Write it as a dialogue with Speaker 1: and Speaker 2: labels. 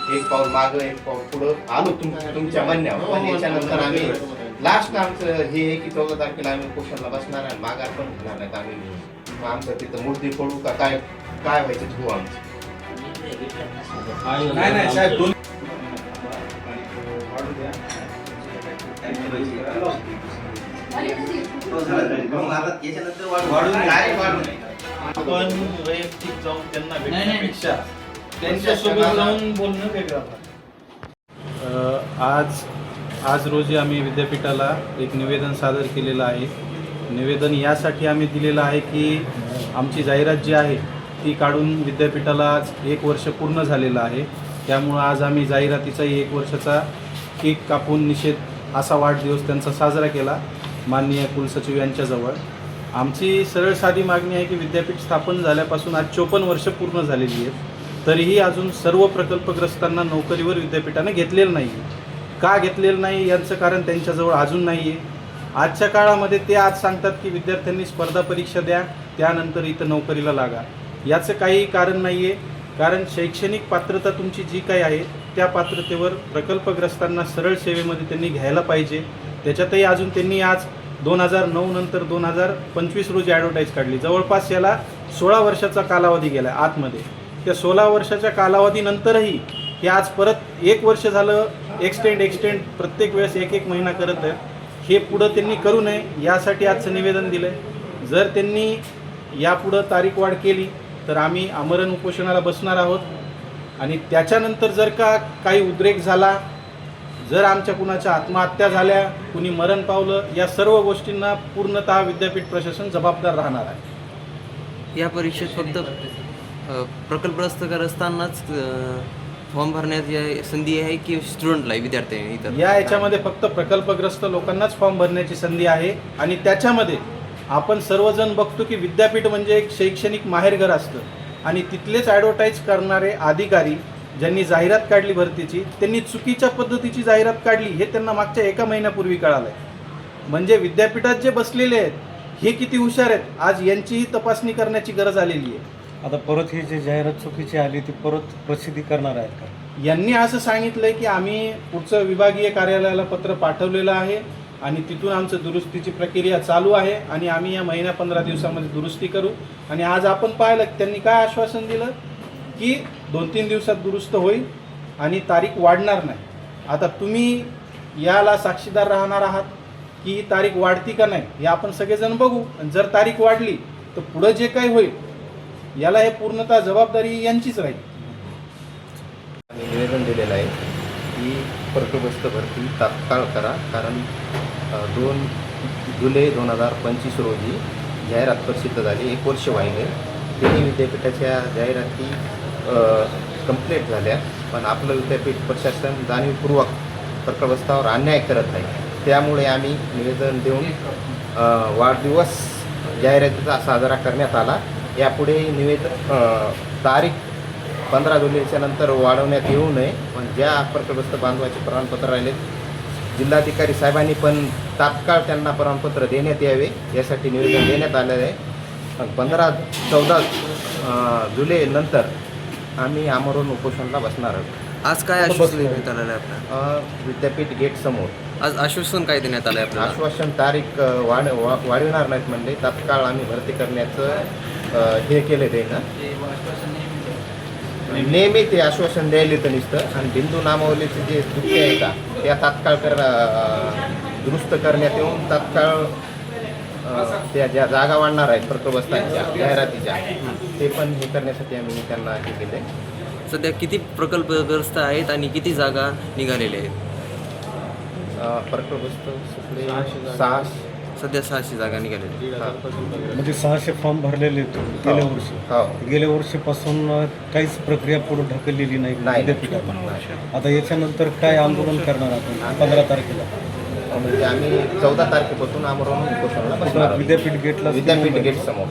Speaker 1: एक पाऊल मागं एक पाऊल पुढं आलो तुमच्या म्हणण्यावर. पण याच्यानंतर आम्ही लास्ट आमचं हे आहे की 14 तारखेला आम्ही उपोषणाला बसणार आणि माघार पण घेणार नाहीत आम्ही. मग आमचं तिथं मूर्ती फोडू का काय काय व्हायचं ठेवू आमचं.
Speaker 2: नाही साहेब दोन आपण वैयक्तिक जाऊन त्यांना भेटण्यापेक्षा त्यांच्यासोबत जाऊन बोलणं वेगळं. आज रोजी आम्ही विद्यापीठाला एक निवेदन सादर केलेलं आहे. निवेदन यासाठी आम्ही दिलेलं आहे की आमची जाहिरात जी आहे ती काढून विद्यापीठाला आज 1 वर्ष पूर्ण झालेलं आहे. त्यामुळं आज आम्ही जाहिरातीचाही 1 वर्षाचा केक कापून निषेध असा वाढदिवस त्यांचा साजरा केला माननीय कुलसचिव यांच्याजवळ. आमची सरळ साधी मागणी आहे की विद्यापीठ स्थापन झाल्यापासून आज 54 वर्ष पूर्ण झालेली आहेत, तरीही अजून सर्व प्रकल्पग्रस्तांना नोकरीवर विद्यापीठाने घेतलेलं नाही. का घेतलेलं नाही याचं कारण त्यांच्याजवळ अजून नाही आहे. आजच्या काळामध्ये ते आज सांगतात की विद्यार्थ्यांनी स्पर्धा परीक्षा द्या, त्यानंतर इथं नोकरीला लागा. याचं काही कारण नाही आहे. कारण शैक्षणिक पात्रता तुमची जी काही आहे त्या पात्रतेवर प्रकल्पग्रस्तांना सरळ सेवेमध्ये त्यांनी घ्यायला पाहिजे. त्याच्यातही अजून त्यांनी आज 2009 नंतर 2025 रोजी ॲडव्हर्टाईज काढली. जवळपास याला 16 वर्षाचा कालावधी गेला आहे आतमध्ये. त्या 16 वर्षाच्या कालावधीनंतरही हे आज परत 1 वर्ष झालं एक्सटेंड प्रत्येक वेळेस 1 महिना करत आहेत. हे पुढं त्यांनी करू नये यासाठी आजचं निवेदन दिलं आहे. जर त्यांनी यापुढं तारीख वाढ केली तर आम्ही आमरण उपोषणाला बसणार आहोत. आणि त्याच्यानंतर जर का काही उद्रेक झाला, जर आमच्या कुणाच्या आत्महत्या झाल्या, कुणी मरण पावलं, या सर्व गोष्टींना पूर्णतः विद्यापीठ प्रशासन जबाबदार राहणार आहे.
Speaker 3: या परीक्षेत फक्त प्रकल्पग्रस्तांनाच फॉर्म भरण्याची संधी आहे की स्टुडंटला विद्यार्थ्यांनी इतर
Speaker 1: याच्यामध्ये फक्त प्रकल्पग्रस्त लोकांनाच फॉर्म भरण्याची संधी आहे. आणि त्याच्यामध्ये आपण सर्वजण बघतो की विद्यापीठ म्हणजे एक शैक्षणिक माहेरघर असतं आणि तिथलेच ॲडव्हर्टाईज करणारे अधिकारी ज्यांनी जाहिरात काढली भरतीची, त्यांनी चुकीच्या पद्धतीची जाहिरात काढली हे त्यांना मागच्या 1 महिन्यापूर्वी कळालं आहे. म्हणजे विद्यापीठात जे बसलेले आहेत हे किती हुशार आहेत, आज यांचीही तपासणी करण्याची गरज आलेली आहे.
Speaker 4: आता परत ही जी जाहिरात चुकीची आली ती परत प्रसिद्धी करणार आहेत का?
Speaker 1: यांनी असं सांगितलंय की आम्ही पुढचं विभागीय कार्यालयाला पत्र पाठवलेलं आहे आणि तिथून आमचं दुरुस्तीची प्रक्रिया चालू आहे आणि आम्ही या महिन्या 15 दिवसामध्ये दुरुस्ती करू. आणि आज आपण पाहिलं त्यांनी काय आश्वासन दिलं की 2-3 दिवसात दुरुस्त होईल आणि तारीख वाढणार नाही. आता तुम्ही याला साक्षीदार राहणार आहात की ही तारीख वाढती का नाही हे आपण सगळेजण बघू. आणि जर तारीख वाढली तर पुढं जे काही होईल याला हे पूर्णतः जबाबदारी यांचीच राहील. आम्ही निवेदन दिलेलं आहे की प्रकल्पग्रस्त भरती तात्काळ करा. कारण 2 जुलै 2025 रोजी जाहिरात प्रसिद्ध झाली. 1 वर्ष वाहिले. तिन्ही विद्यापीठाच्या जाहिराती कंप्लीट झाल्या, पण आपलं विद्यापीठ प्रशासन जाणीवपूर्वक प्रकल्पग्रस्तावर अन्याय करत आहे. त्यामुळे आम्ही निवेदन देऊन वाढदिवस जाहिरातीचा साजरा करण्यात आला. यापुढे तारीख 15 जुलैच्या नंतर वाढवण्यात येऊ नये. पण ज्या प्रकल्पग्रस्त बांधवाचे प्रमाणपत्र राहिले जिल्हाधिकारी साहेबांनी पण तात्काळ त्यांना प्रमाणपत्र देण्यात यावे यासाठी निवेदन देण्यात आलेलं आहे. पण 14 जुलै नंतर आम्ही आमरण उपोषणाला बसणार आहोत.
Speaker 3: आज काय आश्वासन देण्यात आलेलं आहे आपल्याला?
Speaker 1: विद्यापीठ गेट समोर
Speaker 3: आज आश्वासन काय देण्यात आलं आहे आपल्याला?
Speaker 1: आश्वासन तारीख वाढविणार नाहीत म्हणले. तात्काळ आम्ही भरती करण्याचं हे केलं ते ना नेहमी ते आश्वासन द्यायला तर नुसतं. आणि बिंदू नामावलीचे जे चुकी आहे का त्या तात्काळ दुरुस्त करण्यात येऊन तात्काळ त्या ज्या जागा वाढणार आहेत प्रकल्पग्रस्तांच्या जाहिरातीच्या ते पण हे करण्यासाठी आम्ही त्यांना हे केलं आहे.
Speaker 3: सध्या किती प्रकल्पग्रस्त आहेत आणि किती जागा निघालेल्या आहेत?
Speaker 1: प्रकल्पग्रस्त सुटले 6.
Speaker 3: सध्या 600 जागा निघालेल्या.
Speaker 4: म्हणजे 600 फॉर्म भरलेले होते गेल्या वर्षी. गेल्या वर्षीपासून काहीच प्रक्रिया पुढे ढकललेली नाही विद्यापीठात. आता याच्यानंतर काय आंदोलन करणार आपण 15 तारखेला?
Speaker 1: म्हणजे आम्ही 14 तारखेपासून आमरण उपोषणाला बसणार.
Speaker 4: विद्यापीठ गेटला
Speaker 1: विद्यापीठ गेट समोर.